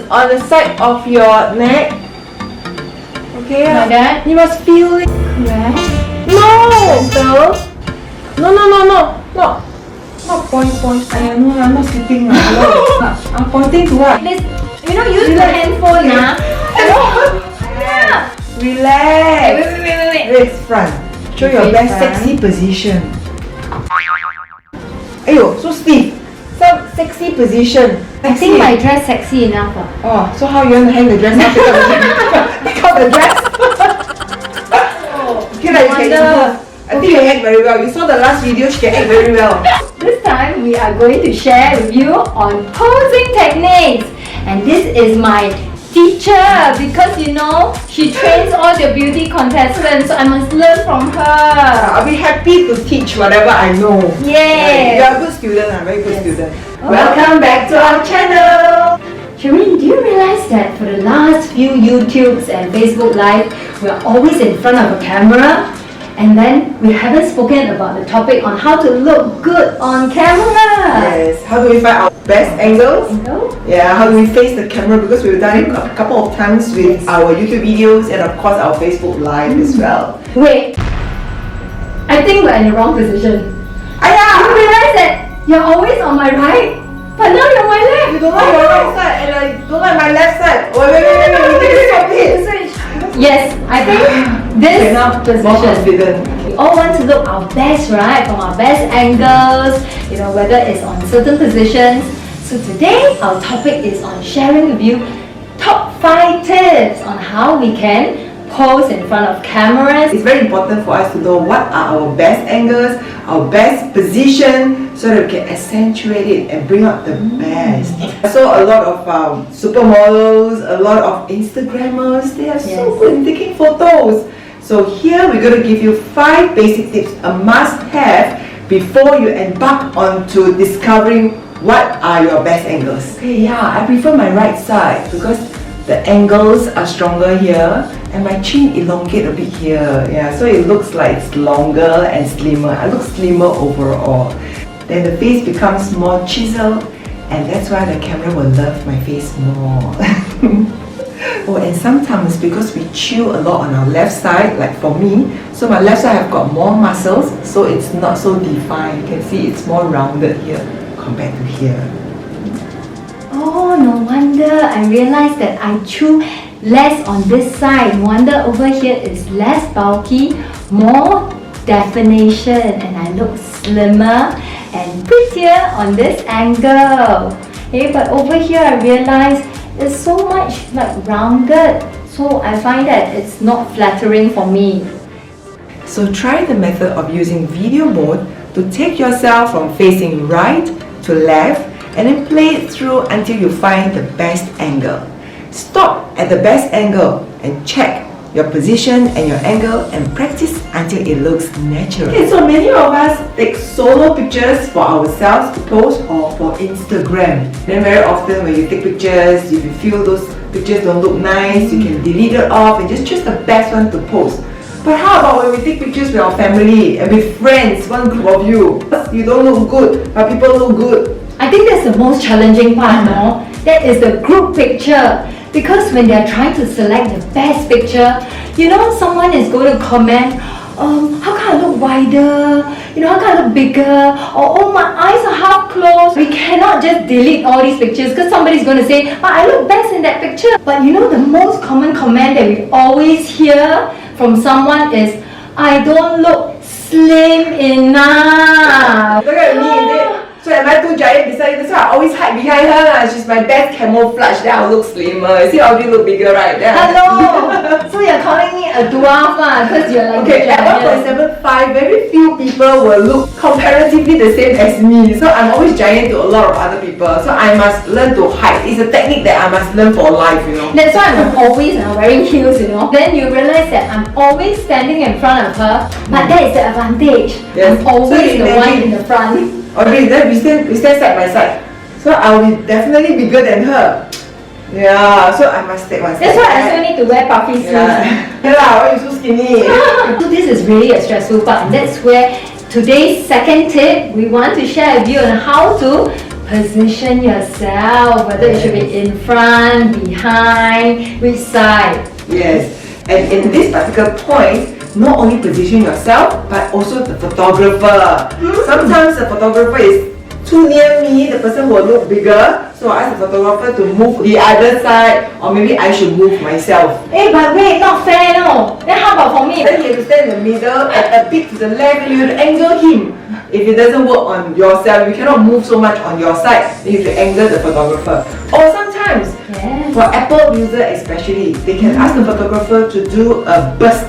on the side of your neck. Okay, like that. you must feel it. Correct. No! No. Not point. I know I'm not sleeping. I'm pointing to what? This, use the handphone now. Yeah. Relax. Wait. Legs front. Show your Face best front. sexy position. Ayo, so stiff. Some sexy position. I think my dress sexy enough. Oh, so how you want to hang the dress now? Pick up the dress. Okay, like you can improve. I think you act very well. You saw the last video, she can act very well. This time we are going to share with you on posing techniques. And this is my teacher because she trains all the beauty contestants, so I must learn from her. I'll be happy to teach whatever I know. Yay! You're a good student, very good student. Welcome back to our channel! Sherrine, do you realize that for the last few YouTubes and Facebook Live, we're always in front of a camera? And then we haven't spoken about the topic on how to look good on camera. Yes, how do we find our best angles? Yeah, how do we face the camera? Because we've done it a couple of times with our YouTube videos and of course our Facebook Live as well. Wait, I think we're in the wrong position. You realize that you're always on my right, but now you're on my left. You don't like your right side and I don't like my left side. Wait, we need to stop it. Yes, I think this More position. confident. We all want to look our best, right? From our best angles, whether it's on certain positions. So today, our topic is on sharing with you top 5 tips on how we can pose in front of cameras. It's very important for us to know what are our best angles, our best position, so that we can accentuate it and bring out the best. I saw a lot of supermodels, a lot of Instagrammers, they are so good in taking photos. So here we're going to give you 5 basic tips, a must-have before you embark onto discovering what are your best angles. Okay, yeah, I prefer my right side because the angles are stronger here and my chin elongate a bit here. Yeah, so it looks like it's longer and slimmer. I look slimmer overall. Then the face becomes more chiseled and that's why the camera will love my face more. Oh, and sometimes because we chew a lot on our left side, like for me, so my left side have got more muscles, so it's not so defined. You can see it's more rounded here compared to here. Oh, no wonder I realized that I chew less on this side. No wonder over here is less bulky, more definition, and I look slimmer and prettier on this angle. Okay, but over here I realized it's so much like rounded, so I find that it's not flattering for me. So try the method of using video mode to take yourself from facing right to left and then play it through until you find the best angle. Stop at the best angle and check your position and your angle and practice until it looks natural. Okay, so many of us take solo pictures for ourselves to post or for Instagram. Then very often when you take pictures, if you feel those pictures don't look nice, you can delete it off and just choose the best one to post. But how about when we take pictures with our family and with friends, one group of you? You don't look good, but people look good. I think that's the most challenging part, no? That is the group picture. Because when they're trying to select the best picture, someone is going to comment, how can I look wider? How can I look bigger? Or, oh, my eyes are half closed. We cannot just delete all these pictures because somebody's going to say, but I look best in that picture. But the most common comment that we always hear from someone is, I don't look slim enough. Look at me, is it? So am I too giant beside you? So I always hide behind her. She's my best camouflage. Then I'll look slimmer. You see, Audrey look bigger, right? Hello! So you're calling me a dwarf because you're like okay, at 1.75, very few people will look comparatively the same as me. So I'm always giant to a lot of other people. So I must learn to hide. It's a technique that I must learn for life, That's why I'm always wearing heels, Then you realize that I'm always standing in front of her. But that is the advantage. Yes. I'm always the one in the front. Okay, then we stand side by side. So I'll be definitely bigger than her. Yeah, so I must take one step. That's why I still need to wear puffy sleeves. Yeah, why are you so skinny? So this is really a stressful part, and that's where today's second tip we want to share with you on how to position yourself, whether it should be in front, behind, which side. Yes, and in this particular point, not only position yourself, but also the photographer. Sometimes the photographer is too near me, the person will look bigger, so I ask the photographer to move the other side, or maybe I should move myself. Hey, but wait, not fair, no. Then how about for me? Then you have to stand in the middle, and a bit to the left, and you have to angle him. If it doesn't work on yourself, you cannot move so much on your side, then you have to angle the photographer. Or sometimes, for Apple user especially, they can ask the photographer to do a burst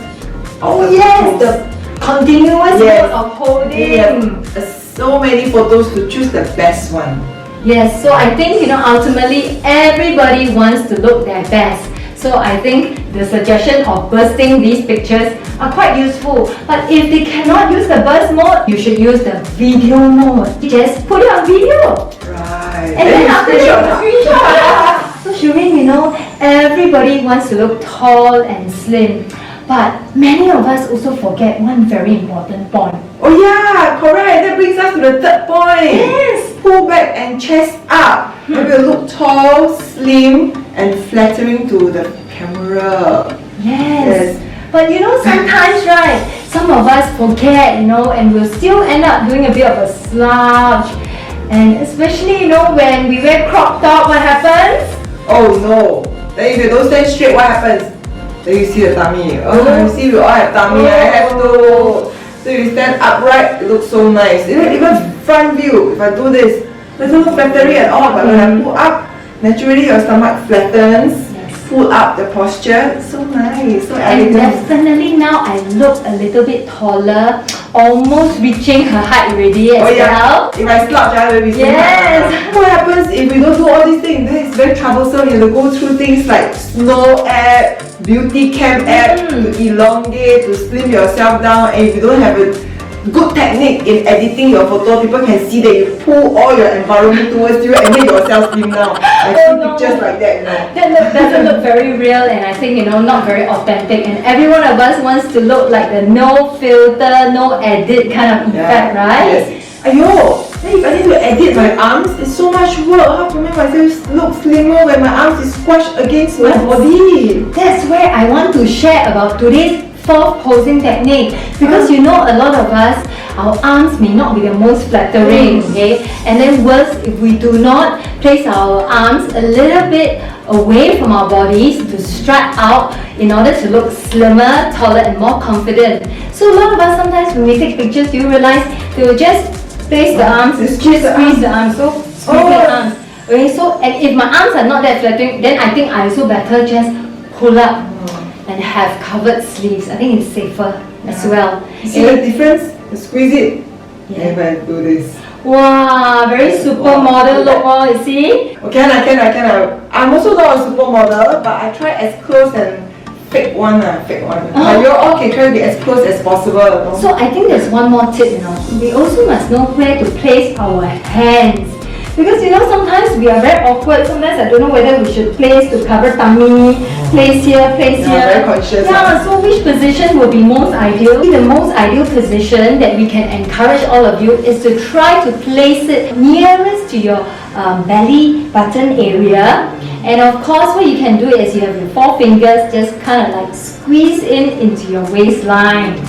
of the photos. The continuous mode of holding. They have so many photos to choose the best one. Yes, so I think, ultimately everybody wants to look their best. So I think the suggestion of bursting these pictures are quite useful. But if they cannot use the burst mode, you should use the video mode. Just put it on video. Right. And then after that, screenshot. So Sherrine, everybody wants to look tall and slim. But many of us also forget one very important point. Oh yeah, correct. That brings us to the third point. Yes. Pull back and chest up. Maybe you look tall, slim, and flattering to the camera. Yes. But sometimes, right, some of us forget, and we'll still end up doing a bit of a slouch. And especially, when we wear crop top, what happens? Oh no. Then if you don't stand straight, what happens? Then you see the tummy. Oh, you see we all have tummy. I have to. So you stand upright, it looks so nice. Even front view, if I do this, doesn't look flattering at all. But when I pull up, naturally your stomach flattens. Pull up the posture. So nice, so And elegant. definitely now I look a little bit taller, almost reaching her height already as well. If I slouch, I will be Yes. What happens if we don't do all these things? Then it's very troublesome. You have to go through things like snow app, beauty camp app to elongate, to slim yourself down. And if you don't have a good technique in editing your photo, people can see that you pull all your environment towards you and make yourself slim down. I see pictures like that, That doesn't look very real, and I think not very authentic. And every one of us wants to look like the no filter, no edit kind of effect, right? Yes. Aiyo, then if I need to edit my arms, it's so much work. How to make myself look slimmer when my arms is squashed against my body? That's where I want to share about today's fourth posing technique, because a lot of us, our arms may not be the most flattering, okay? And then worse, if we do not place our arms a little bit away from our bodies to strut out in order to look slimmer, taller, and more confident. So a lot of us sometimes when we take pictures, do you realize they will just place the arms, just squeeze the arms, so squeeze the arms. Okay, so and if my arms are not that flattering, then I think I also better just pull up and have covered sleeves. I think it's safer as well. You see the difference? You squeeze it. Yeah. If I do this. Wow, very supermodel look, you see? Oh, can I? I'm also not a supermodel, but I try as close and fake one. But you all can try to be as close as possible. So I think there's one more tip, We also must know where to place our hands. Because sometimes we are very awkward. Sometimes I don't know whether we should place to cover tummy, place here, place here. Very conscious. So which position will be most ideal? The most ideal position that we can encourage all of you is to try to place it nearest to your belly button area. And of course, what you can do is you have your 4 fingers just kind of like squeeze into your waistline.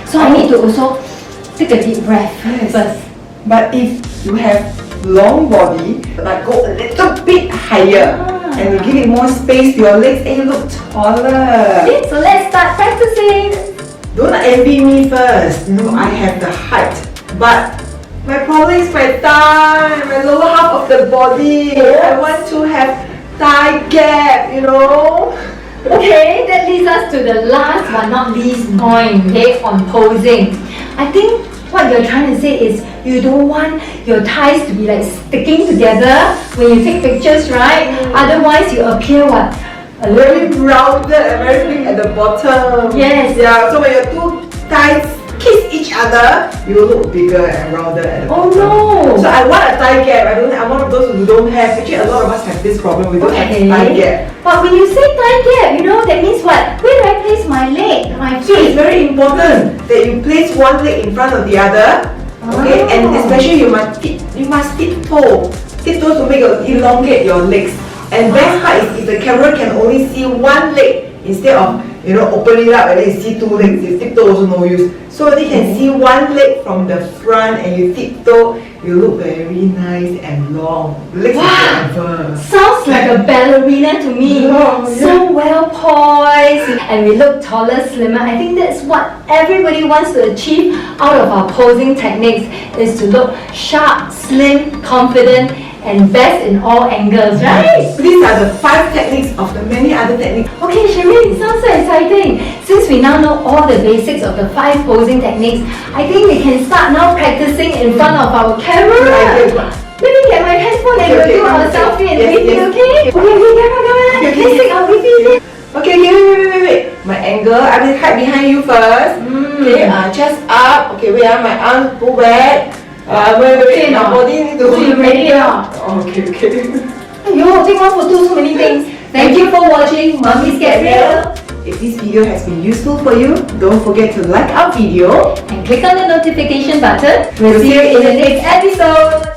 So I need to also take a deep breath first. But if you have long body, but go a little bit higher and you give it more space to your legs and you look taller. Okay, so let's start practicing. Don't envy me first. I have the height, but my problem is my thigh, my lower half of the body. I want to have thigh gap, Okay, that leads us to the last but not least point, on posing. I think what you're trying to say is you don't want your thighs to be like sticking together when you take pictures, right? Otherwise you appear what? A little very rounded and very big at the bottom. Yes. Yeah, so when your two thighs kiss each other, you will look bigger and rounder at the bottom. no! So I want a thigh gap. I'm one of those who don't have. Actually, a lot of us have this problem. We don't have thigh gap. But when you say thigh gap, that means what? Where do I place my leg, my So it's feet? very important that you place one leg in front of the other. Okay, and especially you must tiptoe tiptoes to make you elongate your legs. And best part is if the camera can only see one leg instead of opening it up and then you see two legs, you tiptoe also no use. So they can see one leg from the front and you tiptoe, you look very nice and long. Legs Wow. forever. Sounds like a ballerina to me. Oh, yeah. So well poised, and we look taller, slimmer. I think that's what everybody wants to achieve out of our posing techniques, is to look sharp, slim, confident, and best in all angles, right? These are the 5 techniques of the many other techniques. Okay, Sherrine, sounds so exciting. Since we now know all the basics of the 5 posing techniques, I think we can start now practicing in front of our camera. Good idea. Let me get my handphone and we'll do our selfie and Yes, video, yes. okay? Okay, camera. Okay, Let's take our video. Okay, wait. My angle, I will hide behind you first. Okay, chest up. Okay, wait, my arms pull back. Wait, Okay, my now. body need to So you ready now? Okay. Yo, take one for do so many things. Thank you for watching Mummies Get Real. If this video has been useful for you, don't forget to like our video. And click on the notification button. We'll see you in the next episode.